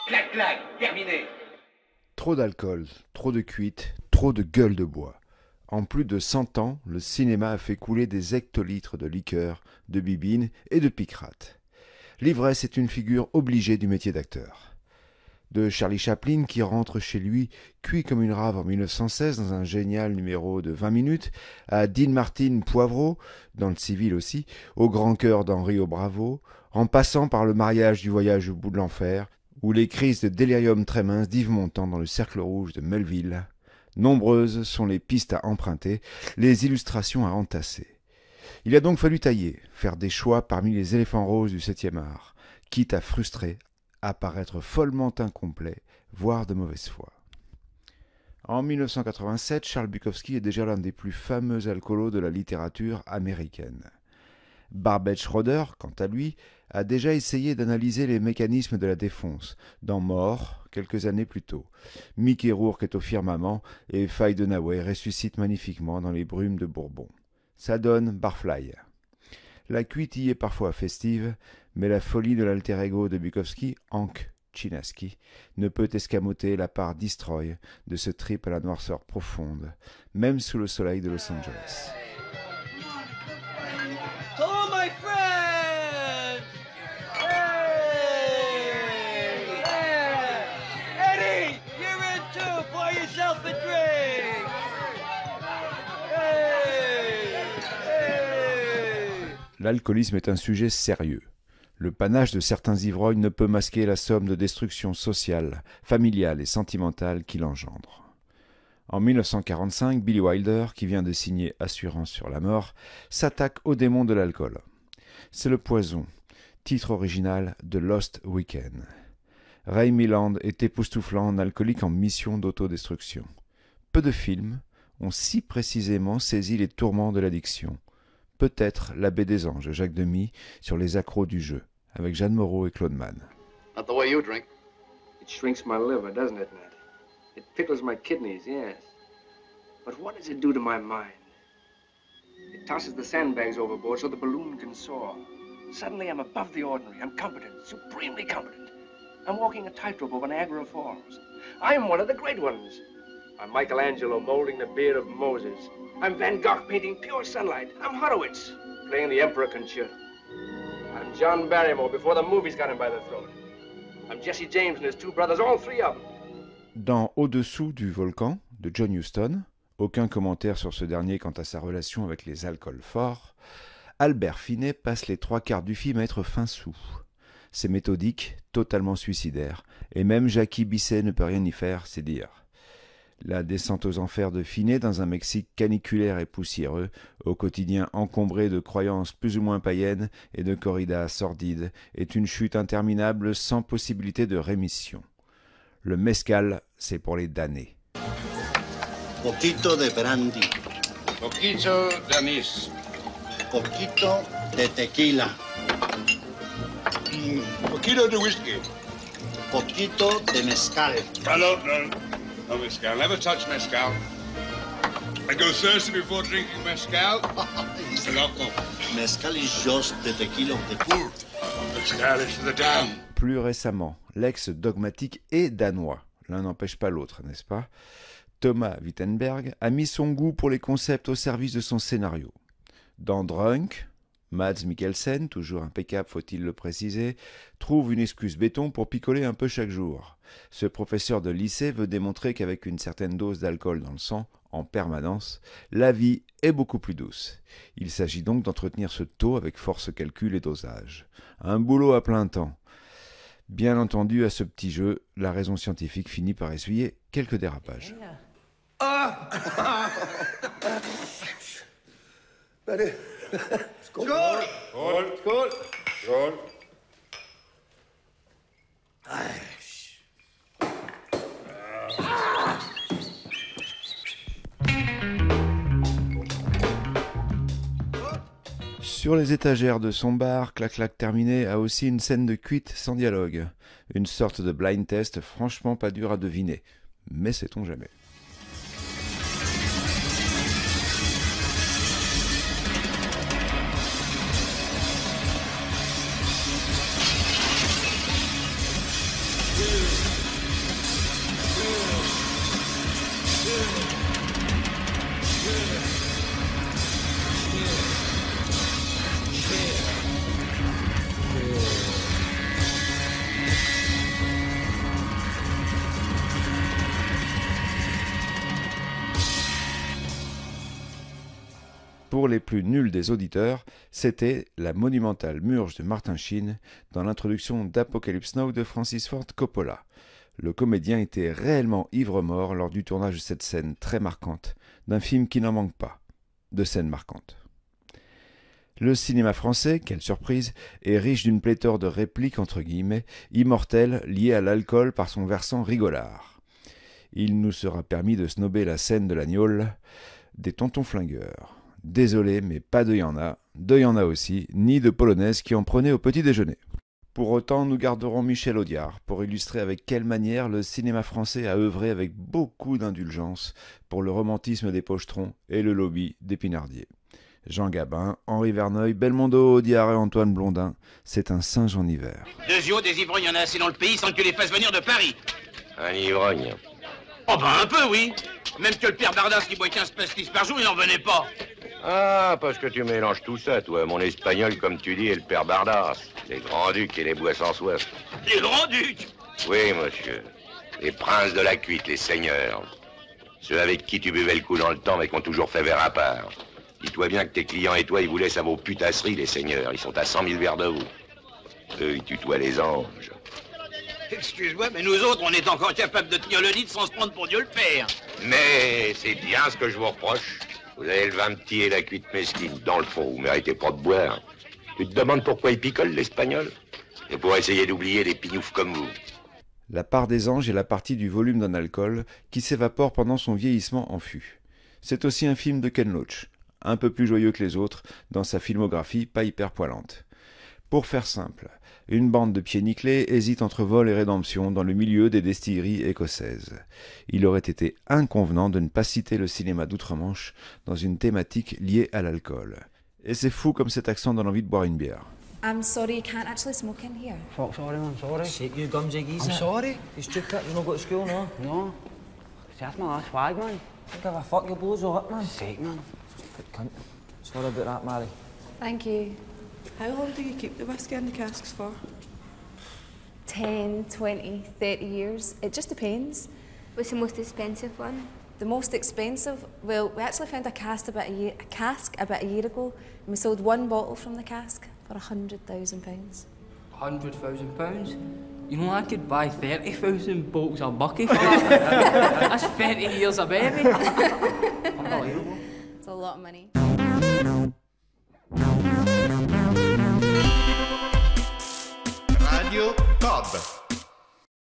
Clac, clac, terminé. Trop d'alcool, trop de cuite, trop de gueule de bois. En plus de 100 ans, le cinéma a fait couler des hectolitres de liqueur, de bibine et de picrate. L'ivresse est une figure obligée du métier d'acteur. De Charlie Chaplin qui rentre chez lui cuit comme une rave en 1916 dans un génial numéro de 20 minutes, à Dean Martin Poivreau, dans Le Civil aussi, au grand cœur d'Henri au Bravo, en passant par le mariage du voyage au bout de l'enfer, ou les crises de délirium très mince d'Yves Montand dans Le Cercle Rouge de Melville. Nombreuses sont les pistes à emprunter, les illustrations à entasser. Il a donc fallu tailler, faire des choix parmi les éléphants roses du 7e art, quitte à frustrer, à paraître follement incomplet, voire de mauvaise foi. En 1987, Charles Bukowski est déjà l'un des plus fameux alcoolos de la littérature américaine. Barbet Schroeder, quant à lui, a déjà essayé d'analyser les mécanismes de la défonce, dans Mort, quelques années plus tôt. Mickey Rourke est au firmament et Faye Dunaway ressuscite magnifiquement dans les brumes de Bourbon. Ça donne Barfly. La cuite y est parfois festive, mais la folie de l'alter ego de Bukowski, Hank Chinaski, ne peut escamoter la part destroy de ce trip à la noirceur profonde, même sous le soleil de Los Angeles. Oh, my friend! Hey! Yeah! Eddie, you're in too. Pour yourself a drink. Hey! Hey! L'alcoolisme est un sujet sérieux. Le panache de certains ivrognes ne peut masquer la somme de destruction sociale, familiale et sentimentale qu'il engendre. En 1945, Billy Wilder, qui vient de signer Assurance sur la mort, s'attaque au démon de l'alcool. C'est le poison, titre original de Lost Weekend. Ray Milland est époustouflant en alcoolique en mission d'autodestruction. Peu de films ont si précisément saisi les tourments de l'addiction. Peut-être L'Abbé des Anges, Jacques Demy, sur les accros du jeu, avec Jeanne Moreau et Claude Mann. Not the way you drink. It shrinks my liver, doesn't it, Ned? It tickles my kidneys, yes. But what does it do to my mind? It tosses the sandbags overboard so the balloon can soar. Suddenly I'm above the ordinary. I'm competent, supremely competent. I'm walking a tightrope over Niagara Falls. I'm one of the great ones. I'm Michelangelo molding the beard of Moses. I'm Van Gogh painting pure sunlight. I'm Horowitz playing the Emperor Concerto. I'm John Barrymore before the movies got him by the throat. I'm Jesse James and his two brothers, all three of them. Dans Au-dessous du volcan, de John Huston, aucun commentaire sur ce dernier quant à sa relation avec les alcools forts, Albert Finney passe les 3/4 du film à être fin sous. C'est méthodique, totalement suicidaire, et même Jackie Bisset ne peut rien y faire, c'est dire. La descente aux enfers de Finney dans un Mexique caniculaire et poussiéreux, au quotidien encombré de croyances plus ou moins païennes et de corridas sordides, est une chute interminable sans possibilité de rémission. Le mezcal, c'est pour les damnés. Poquito de brandy. Poquito de anís. Poquito de tequila. Poquito de whisky. Poquito de mezcal. No mezcal. Never touch mezcal. I go thirsty before drinking mezcal. It's loco. Mezcal is just the tequila of the poor. Mezcal is for the down. Plus récemment, l'ex-dogmatique est danois. L'un n'empêche pas l'autre, n'est-ce pas ? Thomas Wittenberg a mis son goût pour les concepts au service de son scénario. Dans Drunk, Mads Mikkelsen, toujours impeccable faut-il le préciser, trouve une excuse béton pour picoler un peu chaque jour. Ce professeur de lycée veut démontrer qu'avec une certaine dose d'alcool dans le sang, en permanence, la vie est beaucoup plus douce. Il s'agit donc d'entretenir ce taux avec force calcul et dosage. Un boulot à plein temps. Bien entendu, à ce petit jeu, la raison scientifique finit par essuyer quelques dérapages. Skål! Skål! Skål! Skål! Sur les étagères de son bar, Clac-Clac terminé a aussi une scène de cuite sans dialogue. Une sorte de blind test franchement pas dur à deviner. Mais sait-on jamais. Pour les plus nuls des auditeurs, c'était la monumentale Murge de Martin Sheen dans l'introduction d'Apocalypse Now de Francis Ford Coppola. Le comédien était réellement ivre-mort lors du tournage de cette scène très marquante, d'un film qui n'en manque pas, de scènes marquantes. Le cinéma français, quelle surprise, est riche d'une pléthore de répliques entre guillemets, immortelles liées à l'alcool par son versant rigolard. Il nous sera permis de snober la scène de la gnôle des tontons flingueurs. Désolé, mais pas de y en a aussi, ni de polonaise qui en prenait au petit déjeuner. Pour autant, nous garderons Michel Audiard pour illustrer avec quelle manière le cinéma français a œuvré avec beaucoup d'indulgence pour le romantisme des pochetrons et le lobby des pinardiers. Jean Gabin, Henri Verneuil, Belmondo, Audiard et Antoine Blondin, c'est un singe en hiver. Deux yeux, des ivrognes, il y en a assez dans le pays sans que tu les fasses venir de Paris. Un ivrogne? Oh ben un peu, oui. Même que le père Bardas qui boit 15 pastis par jour, il n'en venait pas. Ah, parce que tu mélanges tout ça, toi. Mon espagnol, comme tu dis, et le père Bardas. Les grands-ducs et les bois sans soif. Les grands-ducs? Oui, monsieur. Les princes de la cuite, les seigneurs. Ceux avec qui tu buvais le coup dans le temps, mais qui ont toujours fait verre à part. Dis-toi bien que tes clients et toi, ils vous laissent à vos putasseries, les seigneurs. Ils sont à 100 000 verres de vous. Eux, ils tutoient les anges. Excuse-moi, mais nous autres, on est encore capables de tenir le lit sans se prendre pour Dieu le Père. Mais c'est bien ce que je vous reproche. Vous avez le vin petit et la cuite mesquine. Dans le fond, vous méritez pas de boire. Tu te demandes pourquoi ils picolent, l'espagnol? Et pour essayer d'oublier des pignoufs comme vous. La part des anges est la partie du volume d'un alcool qui s'évapore pendant son vieillissement en fût. C'est aussi un film de Ken Loach, un peu plus joyeux que les autres dans sa filmographie pas hyper poilante. Pour faire simple, une bande de pieds nickelés hésite entre vol et rédemption dans le milieu des distilleries écossaises. Il aurait été inconvenant de ne pas citer le cinéma d'outre-Manche dans une thématique liée à l'alcool. Et c'est fou comme cet accent donne envie de boire une bière. I'm sorry, you can't actually smoke in here. Fuck, sorry, man, sorry. Shake you gum jiggies. I'm sorry. You stupid, you not go to school, no? No. That's my last flag, man. Don't give a fuck, your blows all up, man. Sake, man. Good cunt. Sorry about that, Mary. Thank you. How long do you keep the whiskey in the casks for? 10, 20, 30 years. It just depends. What's the most expensive one? The most expensive? Well, we actually found a cask about a year ago, and we sold one bottle from the cask for £100,000. £100,000? You know, I could buy 30,000 bottles of Bucky for that. That's 30 years of baby. Unbelievable. It's a lot of money. Radio Cobb.